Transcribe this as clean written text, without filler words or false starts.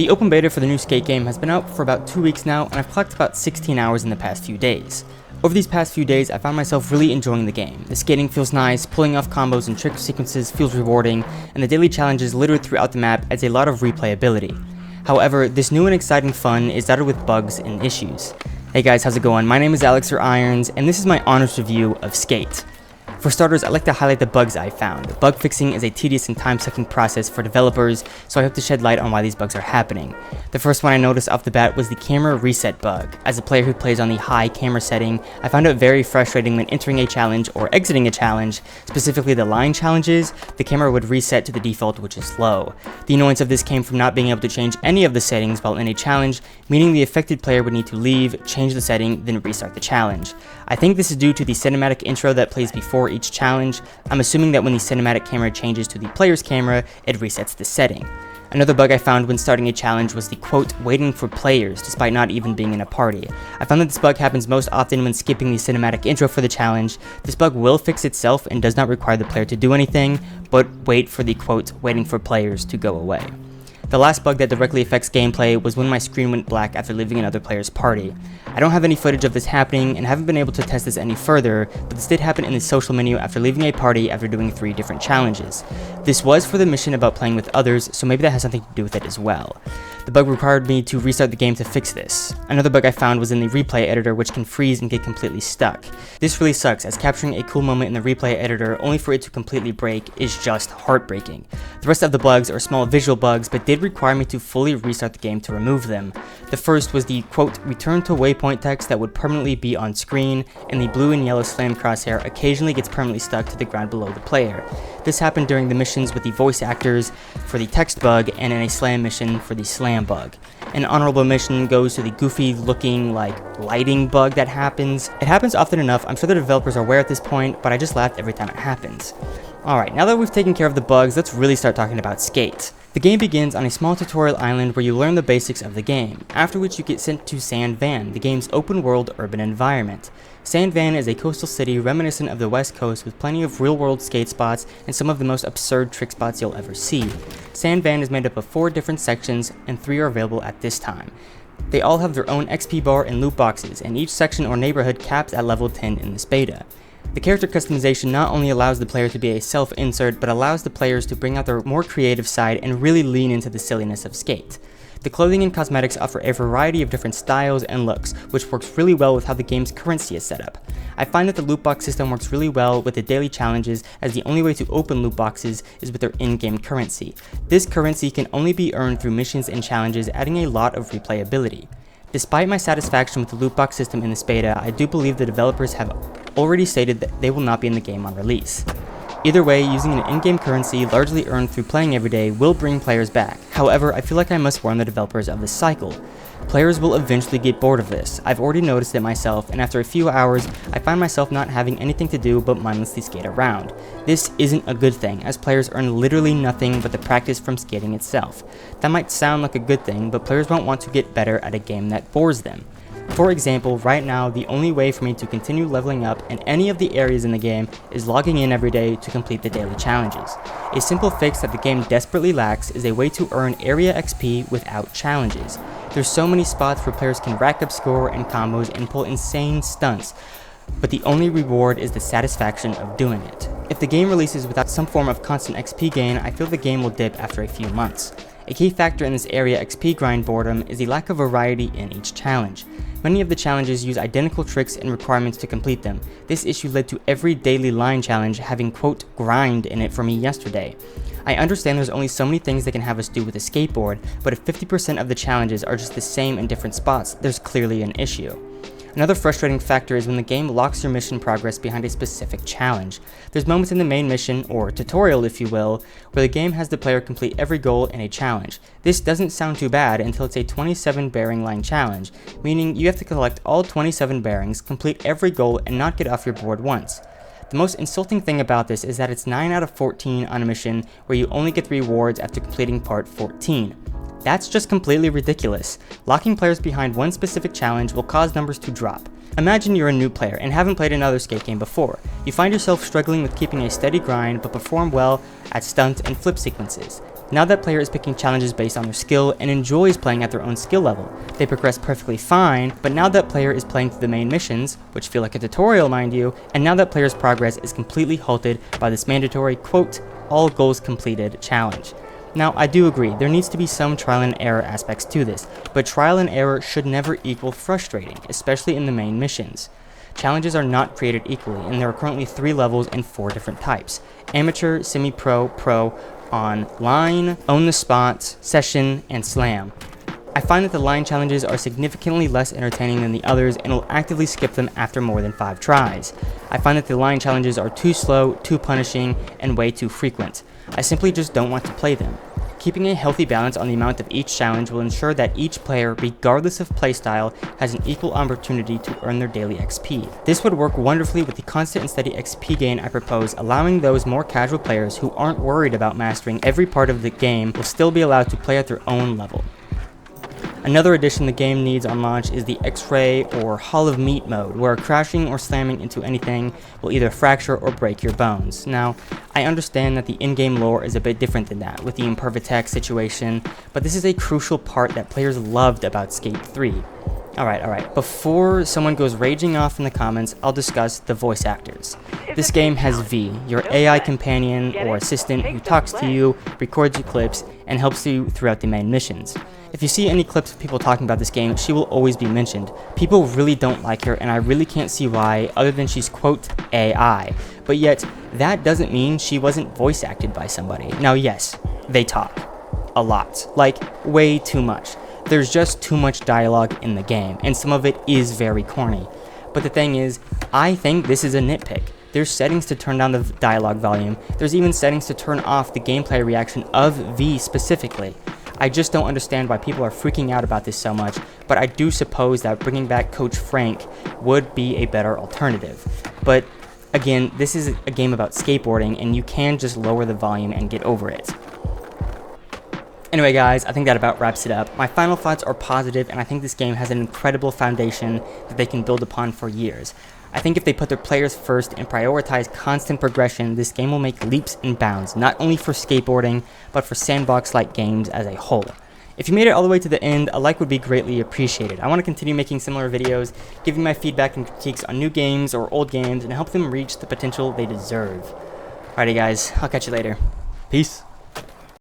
The open beta for the new Skate game has been out for about 2 weeks now, and I've clocked about 16 hours in the past few days. Over these past few days, I found myself really enjoying the game. The skating feels nice, pulling off combos and trick sequences feels rewarding, and the daily challenges littered throughout the map adds a lot of replayability. However, this new and exciting fun is dotted with bugs and issues. Hey guys, how's it going? My name is Alex Irons, and this is my honest review of Skate. For starters, I'd like to highlight the bugs I found. Bug fixing is a tedious and time-sucking process for developers, so I hope to shed light on why these bugs are happening. The first one I noticed off the bat was the camera reset bug. As a player who plays on the high camera setting, I found it very frustrating when entering a challenge or exiting a challenge, specifically the line challenges, the camera would reset to the default, which is low. The annoyance of this came from not being able to change any of the settings while in a challenge, meaning the affected player would need to leave, change the setting, then restart the challenge. I think this is due to the cinematic intro that plays before each challenge. I'm assuming that when the cinematic camera changes to the player's camera, it resets the setting. Another bug I found when starting a challenge was the quote, waiting for players despite not even being in a party. I found that this bug happens most often when skipping the cinematic intro for the challenge. This bug will fix itself and does not require the player to do anything, but wait for the quote, waiting for players to go away. The last bug that directly affects gameplay was when my screen went black after leaving another player's party. I don't have any footage of this happening and haven't been able to test this any further, but this did happen in the social menu after leaving a party after doing 3 different challenges. This was for the mission about playing with others, so maybe that has something to do with it as well. The bug required me to restart the game to fix this. Another bug I found was in the replay editor, which can freeze and get completely stuck. This really sucks, as capturing a cool moment in the replay editor only for it to completely break is just heartbreaking. The rest of the bugs are small visual bugs, but did require me to fully restart the game to remove them. The first was the quote, return to waypoint text that would permanently be on screen, and the blue and yellow slam crosshair occasionally gets permanently stuck to the ground below the player. This happened during the missions with the voice actors for the text bug and in a slam mission for the slam bug. An honorable mention goes to the goofy looking lighting bug that happens. It happens often enough, I'm sure the developers are aware at this point, but I just laugh every time it happens. Alright, now that we've taken care of the bugs, let's really start talking about Skate. The game begins on a small tutorial island where you learn the basics of the game, after which you get sent to Sand Van, the game's open-world urban environment. Sand Van is a coastal city reminiscent of the West Coast with plenty of real-world skate spots and some of the most absurd trick spots you'll ever see. Sand Van is made up of 4 different sections, and 3 are available at this time. They all have their own XP bar and loot boxes, and each section or neighborhood caps at level 10 in this beta. The character customization not only allows the player to be a self-insert, but allows the players to bring out their more creative side and really lean into the silliness of Skate. The clothing and cosmetics offer a variety of different styles and looks, which works really well with how the game's currency is set up. I find that the loot box system works really well with the daily challenges, as the only way to open loot boxes is with their in-game currency. This currency can only be earned through missions and challenges, adding a lot of replayability. Despite my satisfaction with the loot box system in this beta, I do believe the developers have already stated that they will not be in the game on release. Either way, using an in-game currency largely earned through playing every day will bring players back. However, I feel like I must warn the developers of this cycle. Players will eventually get bored of this. I've already noticed it myself, and after a few hours, I find myself not having anything to do but mindlessly skate around. This isn't a good thing, as players earn literally nothing but the practice from skating itself. That might sound like a good thing, but players won't want to get better at a game that bores them. For example, right now, the only way for me to continue leveling up in any of the areas in the game is logging in every day to complete the daily challenges. A simple fix that the game desperately lacks is a way to earn area XP without challenges. There's so many spots where players can rack up score and combos and pull insane stunts, but the only reward is the satisfaction of doing it. If the game releases without some form of constant XP gain, I feel the game will dip after a few months. A key factor in this area XP grind boredom is the lack of variety in each challenge. Many of the challenges use identical tricks and requirements to complete them. This issue led to every daily line challenge having quote grind in it for me yesterday. I understand there's only so many things that can have us do with a skateboard, but if 50% of the challenges are just the same in different spots, there's clearly an issue. Another frustrating factor is when the game locks your mission progress behind a specific challenge. There's moments in the main mission, or tutorial if you will, where the game has the player complete every goal in a challenge. This doesn't sound too bad until it's a 27 bearing line challenge, meaning you have to collect all 27 bearings, complete every goal, and not get off your board once. The most insulting thing about this is that it's 9 out of 14 on a mission where you only get the rewards after completing part 14. That's just completely ridiculous. Locking players behind one specific challenge will cause numbers to drop. Imagine you're a new player and haven't played another skate game before. You find yourself struggling with keeping a steady grind but perform well at stunt and flip sequences. Now that player is picking challenges based on their skill and enjoys playing at their own skill level. They progress perfectly fine, but now that player is playing through the main missions, which feel like a tutorial mind you, and now that player's progress is completely halted by this mandatory, quote, all goals completed challenge. Now, I do agree, there needs to be some trial and error aspects to this, but trial and error should never equal frustrating, especially in the main missions. Challenges are not created equally, and there are currently 3 levels and 4 different types: Amateur, Semi-Pro, Pro, Online, Own the Spot, Session, and Slam. I find that the line challenges are significantly less entertaining than the others and will actively skip them after more than 5 tries. I find that the line challenges are too slow, too punishing, and way too frequent. I simply just don't want to play them. Keeping a healthy balance on the amount of each challenge will ensure that each player, regardless of playstyle, has an equal opportunity to earn their daily XP. This would work wonderfully with the constant and steady XP gain I propose, allowing those more casual players who aren't worried about mastering every part of the game will still be allowed to play at their own level. Another addition the game needs on launch is the X-Ray or Hall of Meat mode, where crashing or slamming into anything will either fracture or break your bones. Now, I understand that the in-game lore is a bit different than that, with the Impervatex situation, but this is a crucial part that players loved about Skate 3. Alright, before someone goes raging off in the comments, I'll discuss the voice actors. This game has V, your AI companion or assistant who talks to you, records your clips, and helps you throughout the main missions. If you see any clips of people talking about this game, she will always be mentioned. People really don't like her, and I really can't see why, other than she's, quote, AI. But yet, that doesn't mean she wasn't voice acted by somebody. Now yes, they talk. A lot. Like, way too much. There's just too much dialogue in the game, and some of it is very corny. But the thing is, I think this is a nitpick. There's settings to turn down the dialogue volume. There's even settings to turn off the gameplay reaction of V specifically. I just don't understand why people are freaking out about this so much, but I do suppose that bringing back Coach Frank would be a better alternative. But again, this is a game about skateboarding, and you can just lower the volume and get over it. Anyway guys, I think that about wraps it up. My final thoughts are positive, and I think this game has an incredible foundation that they can build upon for years. I think if they put their players first and prioritize constant progression, this game will make leaps and bounds, not only for skateboarding, but for sandbox-like games as a whole. If you made it all the way to the end, a like would be greatly appreciated. I want to continue making similar videos, giving my feedback and critiques on new games or old games, and help them reach the potential they deserve. Alrighty guys, I'll catch you later. Peace.